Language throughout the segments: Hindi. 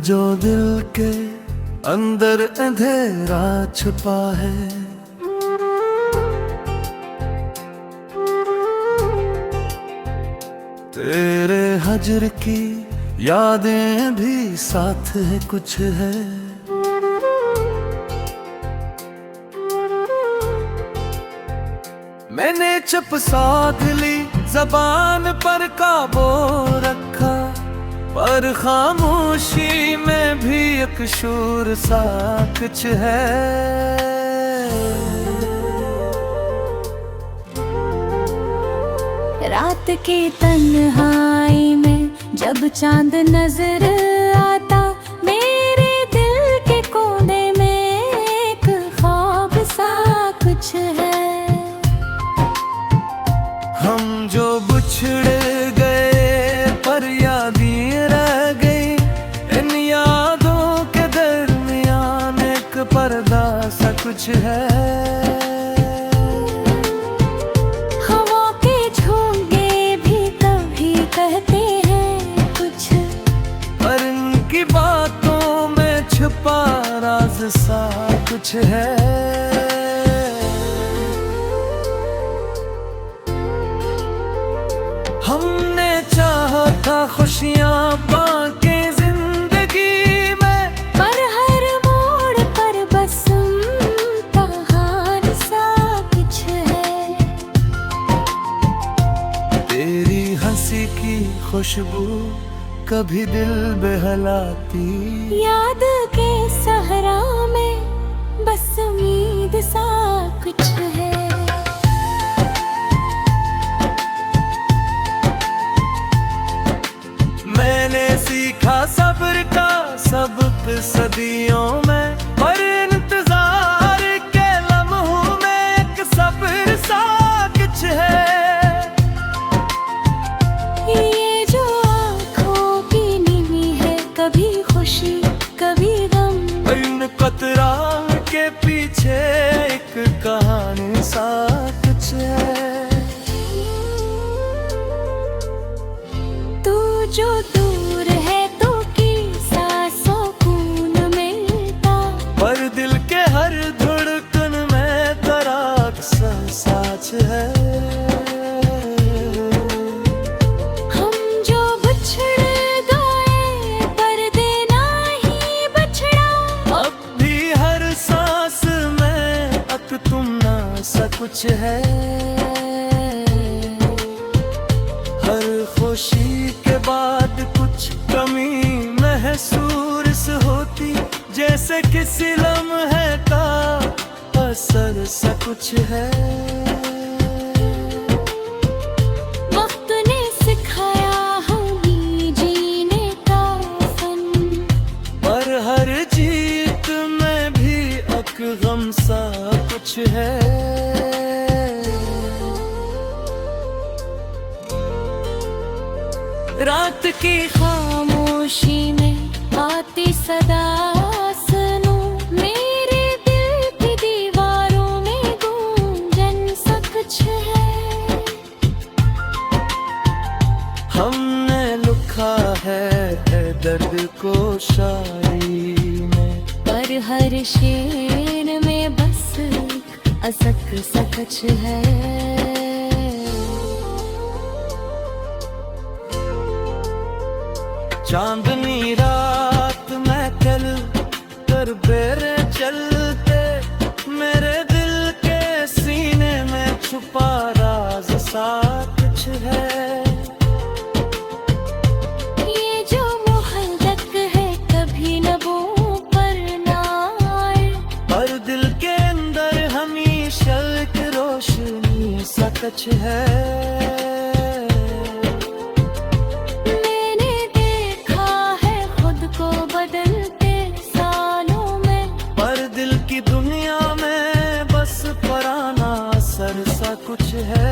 जो दिल के अंदर अंधेरा छुपा है, तेरे हजर की यादें भी साथ है कुछ है। मैंने चुप साध ली, ज़बान पर काबू रखा, पर खामोशी में भी एक शोर सा कुछ है। रात की तन्हाई में जब चांद नजर आता, मेरे दिल के कोने में एक ख्वाब सा कुछ है। हम जो बिछड़ गए पर यादें रह गई, इन यादों के दरमियान एक पर्दा सा कुछ है। छुपा राज सा कुछ है। हमने चाहा था खुशियाँ बाकी जिंदगी में, पर हर मोड़ पर बस कहानी सा कुछ है। तेरी हंसी की खुशबू कभी दिल बहलाती, याद के सहरा में बस उम्मीद सा कुछ है। मैंने सीखा सब्र का सबक सदियों में, पर इंतजार के लम्हों में एक सब्र सा कुछ है। कभी खुशी कभी गम, इन कतरा के पीछे एक कहानी सा कुछ है। तू जो दूर है तो की सांसों खून मिलता, पर दिल के हर धड़कन में तेरा अक्सर साथ है। कुछ है हर खुशी के बाद कुछ कमी महसूस होती, जैसे किसी लम्हे का असर सा कुछ है। वक्त ने सिखाया हमें जीने का फन, पर हर जीत में भी एक गम सा कुछ है। रात की खामोशी में आती सदा सुनूं, मेरे दिल की दीवारों में गूंजन सा कुछ है। हमने लिखा है दर्द को शायरी में, पर हर शेर में बस असक सा कुछ है। चांदनी रात में चल कर बेरे चलते, मेरे दिल के सीने में छुपा राज सा कुछ है। ये जो मोहब्बत है कभी लबों पर ना आए, पर दिल के अंदर हमेशा एक रोशनी सा कुछ है। कुछ है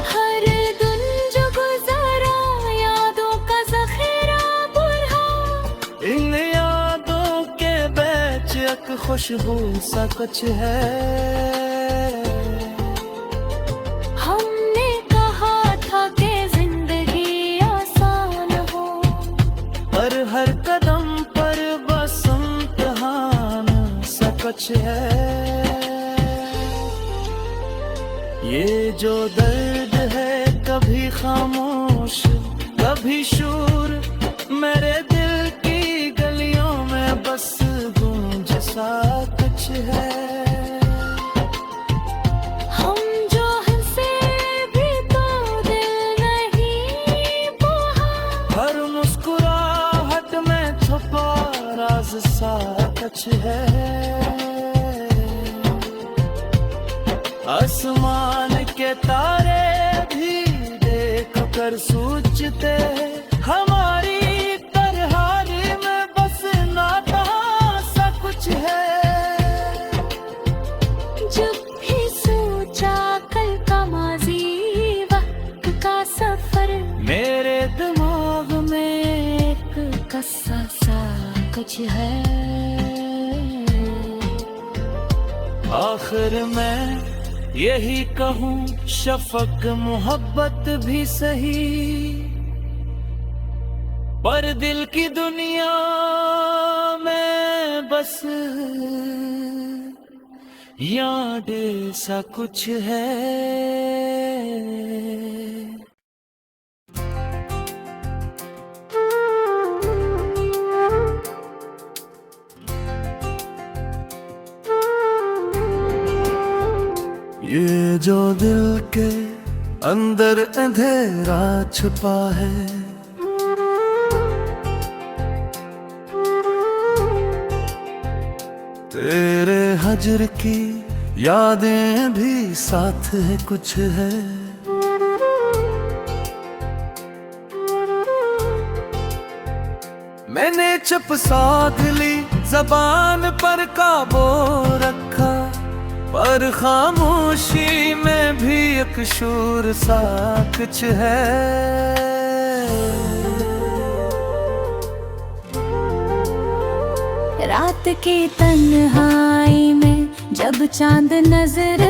हर दिन जो गुजारा यादों का ज़ख़ीरा बुरहा, इन यादों के बीच एक खुशबू सा कुछ है। हमने कहा था कि जिंदगी आसान हो, बच है। ये जो दर्द है कभी खामोश कभी शूर, मेरे दिल की गलियों में बस गूंज सा कुछ है। हम जो हंसे भी तो दिल नहीं बोहा, हर मुस्कुराहट में छुपा राज सा कुछ है। आसमान के तारे भी देख कर सोचते हमारी तरहारी में बस नाता सा कुछ है। जब भी सोचा कल का माजी वक्त का सफर, मेरे दिमाग में एक कस्सा सा कुछ है। आखिर में यही कहूँ शफक मोहब्बत भी सही, पर दिल की दुनिया में बस यादें सा कुछ है। ये जो दिल के अंदर अंधेरा छुपा है, तेरे हजर की यादें भी साथ है कुछ है। मैंने चुप साध ली जबान पर काबू रखा, पर खामोशी में भी एक शोर सा कुछ है। रात की तन्हाई में जब चांद नजर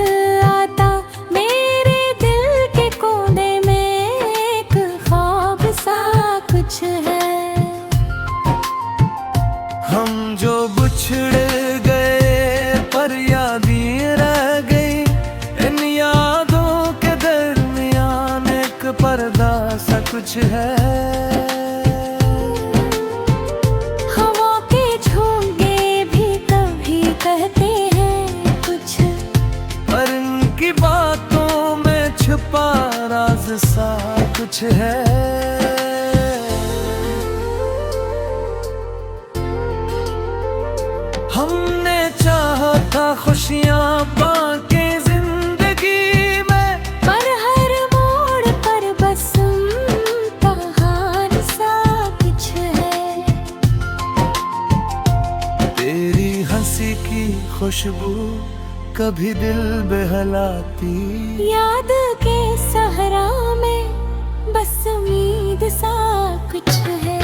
आता, मेरे दिल के कोने में एक ख्वाब सा कुछ है। हम जो बिछड़ गए पर यादें रह गई, इन यादों के दरमियान एक पर्दा सा कुछ है। हवा के झोंके भी कभी कहते हैं कुछ, पर इनकी बातों में छुपा राज सा कुछ है। हमने चाहा था खुशियाँ बाके जिंदगी में, पर हर मोड़ पर बस कहानी सा कुछ है। तेरी हंसी की खुशबू कभी दिल बहलाती, याद के सहरा में बस उम्मीद सा कुछ है।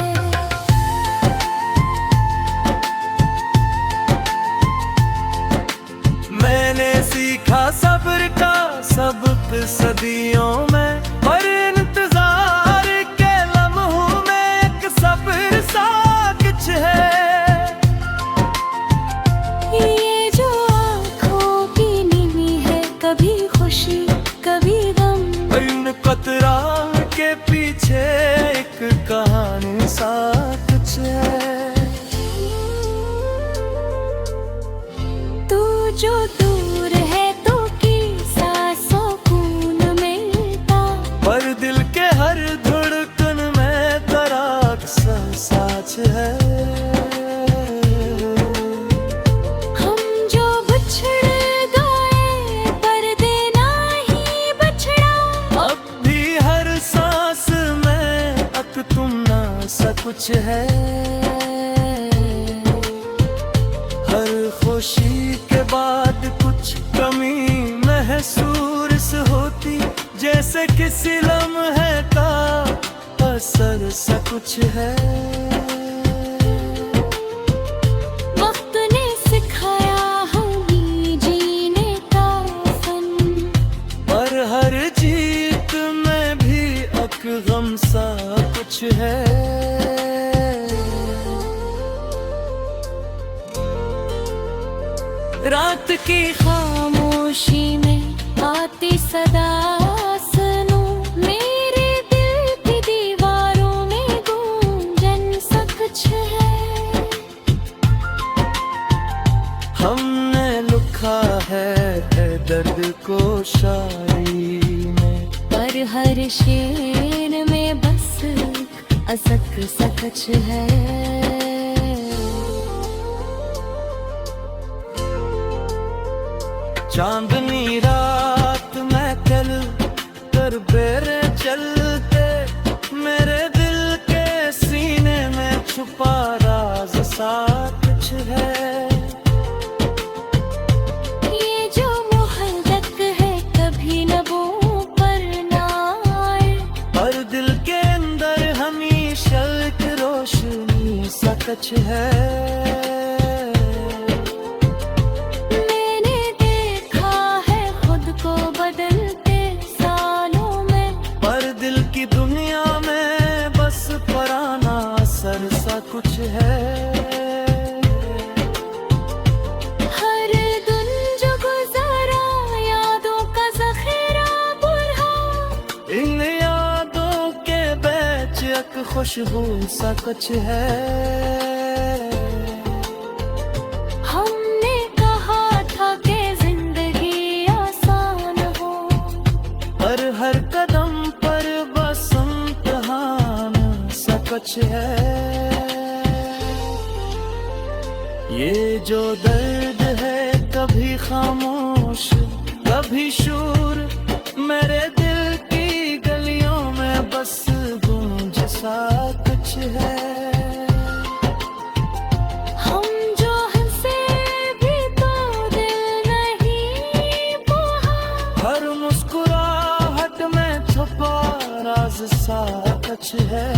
मैंने सीखा सब्र का सबक सदियों में, पर इंतजार के लम्हों में एक सब्र सा कुछ है। ये जो आँखों की नीवी है, कभी खुशी कभी गम, इन कतरा के पीछे एक कहानी सा कुछ है। तू जो दूर है तो की सांसों खून मिलता, पर दिल के हर धड़कन में तराक सा साच है। हम जो बिछड़ गए पर देना ही बछड़ा, अब भी हर सांस में अक तुम ना सा कुछ है। हर खुशी के बाद कुछ कमी महसूस होती, जैसे किसी लम्हे का असर सा कुछ है। वक्त ने सिखाया हमें जीने का फन, पर हर जीत में भी अक गम सा कुछ है। रात की खामोशी में आती सदा सुनूं, मेरे दिल की दीवारों में गूंजन सा कुछ है। हमने लिखा है दर्द को शायरी में, पर हर शेर में बस असक सा कुछ है। चांदनी रात में चल कर बेरे चलते, मेरे दिल के सीने में छुपा राज सा कुछ है। ये जो मोहब्बत है कभी न वो पर ना आए, पर दिल के अंदर हमेशा एक रोशनी सा कुछ है। कुछ है हर दिन जो गुजारा यादों का ज़ख़ीरा बुरहा, इन यादों के बीच एक खुशबू सा कुछ है। हमने कहा था कि जिंदगी आसान हो, पर हर कदम पर बस इम्तिहान सा कुछ है। ये जो दर्द है कभी खामोश कभी शूर, मेरे दिल की गलियों में बस गूंज सा कुछ है। हम जो हंसे भी तो दिल नहीं बहा, हर मुस्कुराहट में छुपा राज सा कुछ है।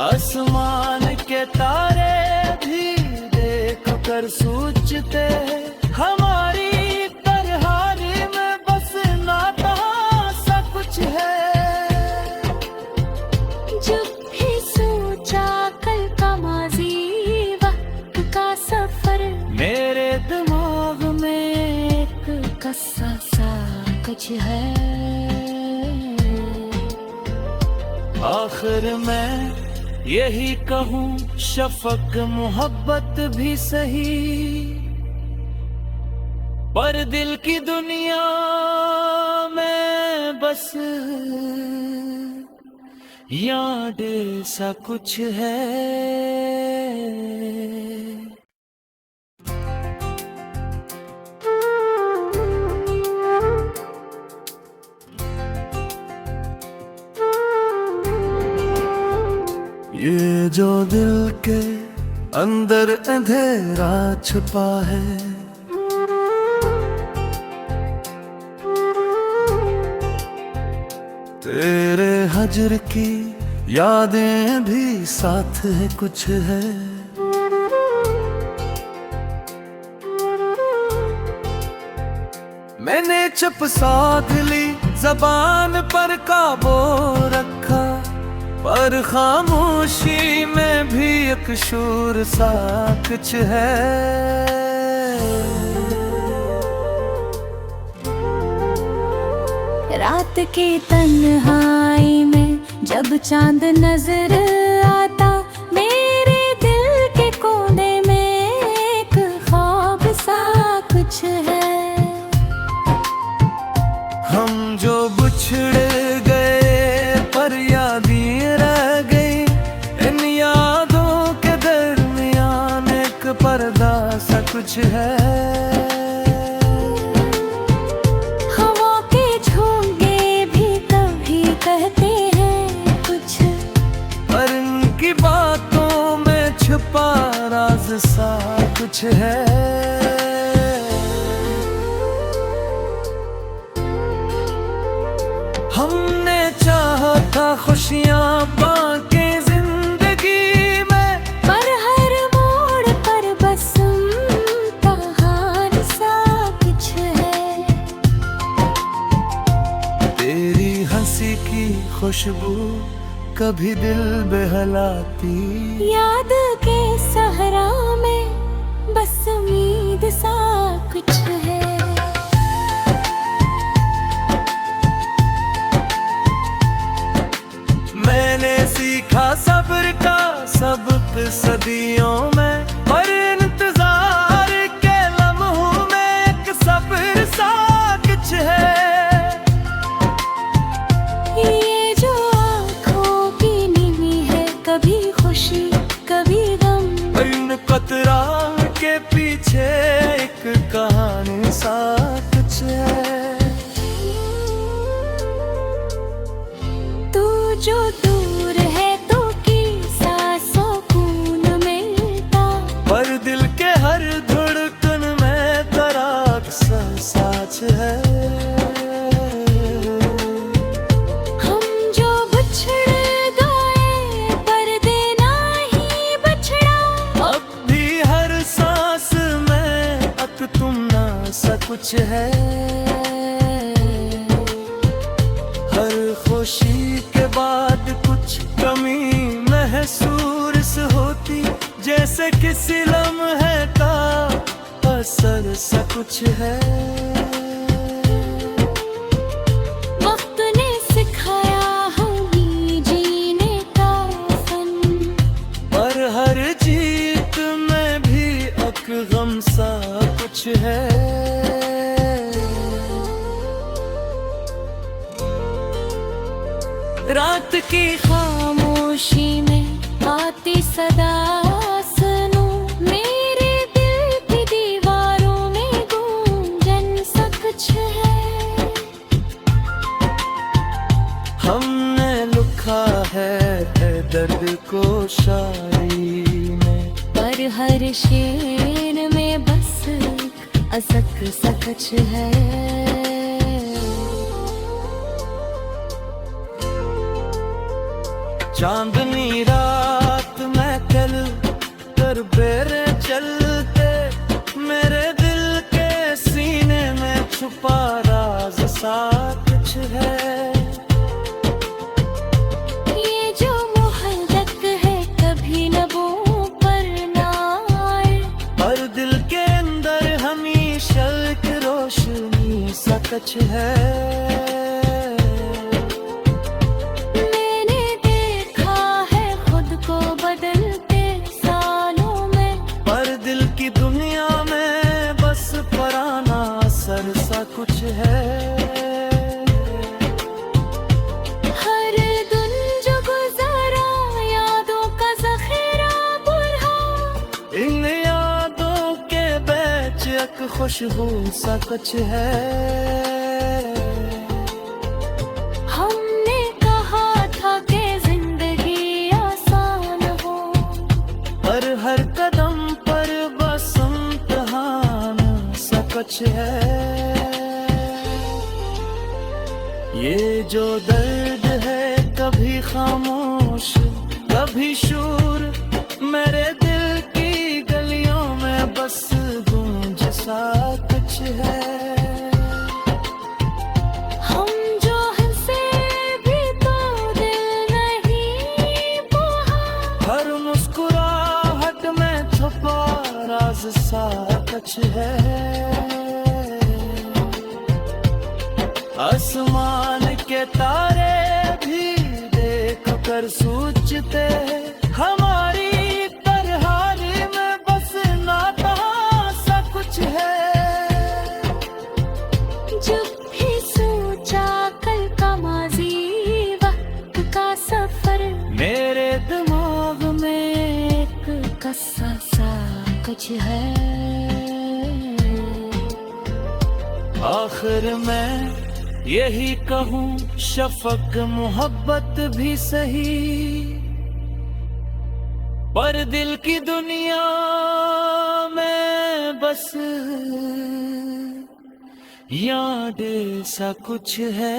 आसमान के तारे भी देख कर सोचते, हमारी तरहारी में बस नाता सा कुछ है। जब भी सोचा कल का माजी वक्त का सफर, मेरे दिमाग में एक कस्सा सा कुछ है। आखिर में यही कहूँ शफक मोहब्बत भी सही, पर दिल की दुनिया में बस याद सा कुछ है। ये जो दिल के अंदर अंधेरा छुपा है, तेरे हजर की यादें भी साथ है कुछ है। मैंने चुप साध ली ज़बान पर काबू रखा, पर खामोशी में भी एक शोर सा कुछ है। रात की तन्हाई में जब चांद नजर आता, मेरे दिल के कोने में एक ख्वाब सा कुछ है। हम जो बिछड़ गए पर यादें रह गई, इन यादों के दरमियान एक पर्दा सा कुछ है। छुपा राज सा कुछ है। हमने चाहा था खुशियाँ बाकी जिंदगी में, पर हर मोड़ पर बस इम्तिहान सा कुछ है। तेरी हंसी की खुशबू कभी दिल बहलाती, याद के सहरा में सबक सदियों में, और इंतजार के लम्हों में एक सब्र सा कुछ है। ये जो आँखों की नीवी है, कभी खुशी कभी गम, इन कतरा के पीछे एक कहानी सा कुछ है। तू जो दूर है तो की सांसों खून मिलता, पर दिल के हर धड़कन में तेरा अक्सर साथ है। हम जो बिछड़ गए पर देना ही बछड़ा, अब भी हर सांस में अक तुम ना सा कुछ है। हर खुशी के बाद कुछ कमी महसूस होती, जैसे किसी लम्हे का असर सा कुछ है। वक्त ने सिखाया हमें जीने का फन, पर हर जीत में भी अक गम सा कुछ है। रात की खामोशी में आती सदा सुनूं, मेरे दिल की दीवारों में गूंजन सा कुछ है। हमने लिखा है दर्द को शायरी में, पर हर शेर में बस असक सा कुछ है। चांदनी रात में चल कर बेरे चलते, मेरे दिल के सीने में छुपा राज सा कुछ है। ये जो मोहब्बत है कभी लबों पर ना आए, पर दिल के अंदर हमेशा एक रोशनी सा कुछ है। मैंने देखा है खुद को बदलते सालों में, पर दिल की दुनिया में बस पुराना असर सा कुछ है। हर दिन जो गुजारा यादों का ज़ख़ीरा बुरहा, इन यादों के बीच एक खुशबू सा कुछ है। हमने कहा था कि जिंदगी आसान हो, पर हर कदम पर बस इम्तिहान सा कुछ है। ये जो दर्द है कभी खामोश कभी शूर, मेरे दिल की गलियों में बस गूंज सा कुछ है। हम जो हंसे भी तो दिल नहीं बोहा, हर मुस्कुराहट में छुपा राज सा कुछ है। आसमान के तारे भी देख कर सोचते, हमारी तरहारी में बस नाता सा कुछ है। जब भी सोचा कल का माजी वक्त का सफर, मेरे दिमाग में एक कस्सा सा कुछ है। आखिर में यही कहूँ शफक मोहब्बत भी सही, पर दिल की दुनिया में बस याद सा कुछ है।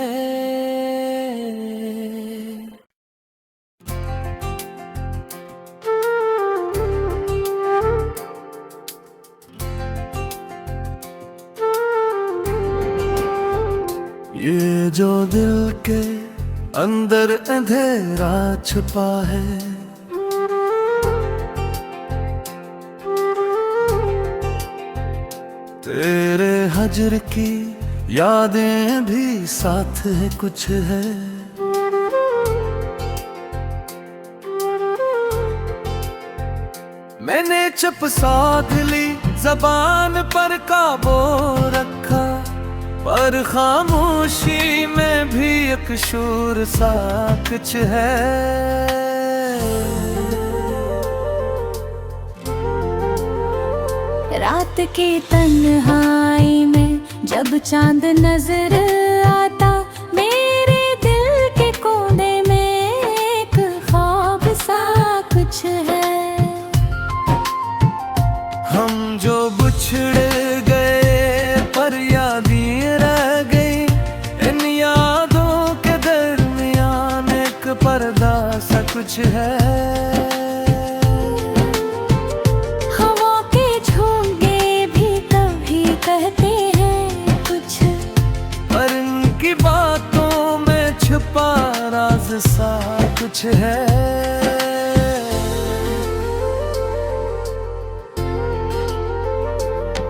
ये जो दिल के अंदर अंधेरा छुपा है, तेरे हजर की यादें भी साथ है कुछ है। मैंने चुप साध ली, जबान पर काबू रखा, पर खामोशी में भी एक शोर सा कुछ है। रात की तन्हाई में जब चांद नजर आता, मेरे दिल के कोने में एक ख्वाब सा कुछ है। हम जो बिछड़ गए पर यादें रह गई, इन यादों के दरमियान एक पर्दा सा कुछ है। छुपा राज सा कुछ है।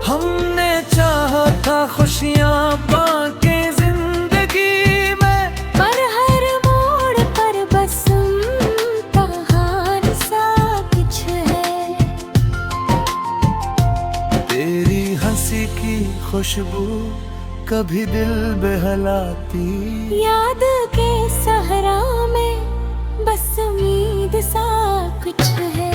हमने चाहा था खुशियां बाकी जिंदगी में, पर हर मोड़ पर बस कहानी सा कुछ है। तेरी हंसी की खुशबू कभी दिल बहलाती, याद के सहरा में बस उम्मीद सा कुछ है।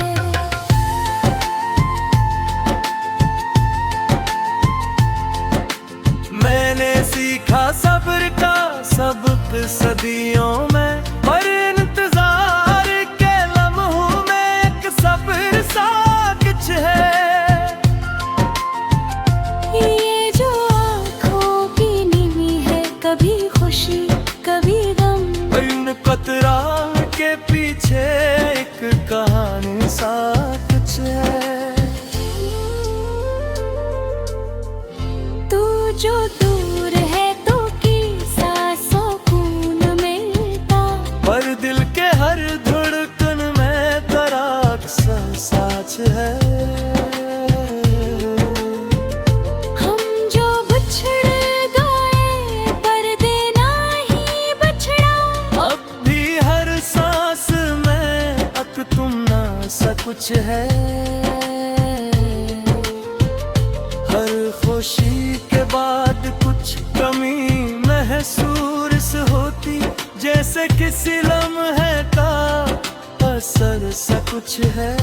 मैंने सीखा सब्र का सबक सदियों में, पर इंतजार के लम्हों में एक सब्र सा कुछ है। कभी खुशी कभी गम, इन कतरा के पीछे एक कहानी सा कुछ है। तू जो दूर है तो की सांसों खून मिलता, पर दिल के हर धड़कन में तेरा अक्सर साच है। कुछ है हर खुशी के बाद कुछ कमी महसूस होती, जैसे किसी लम्हे का असर सा कुछ है।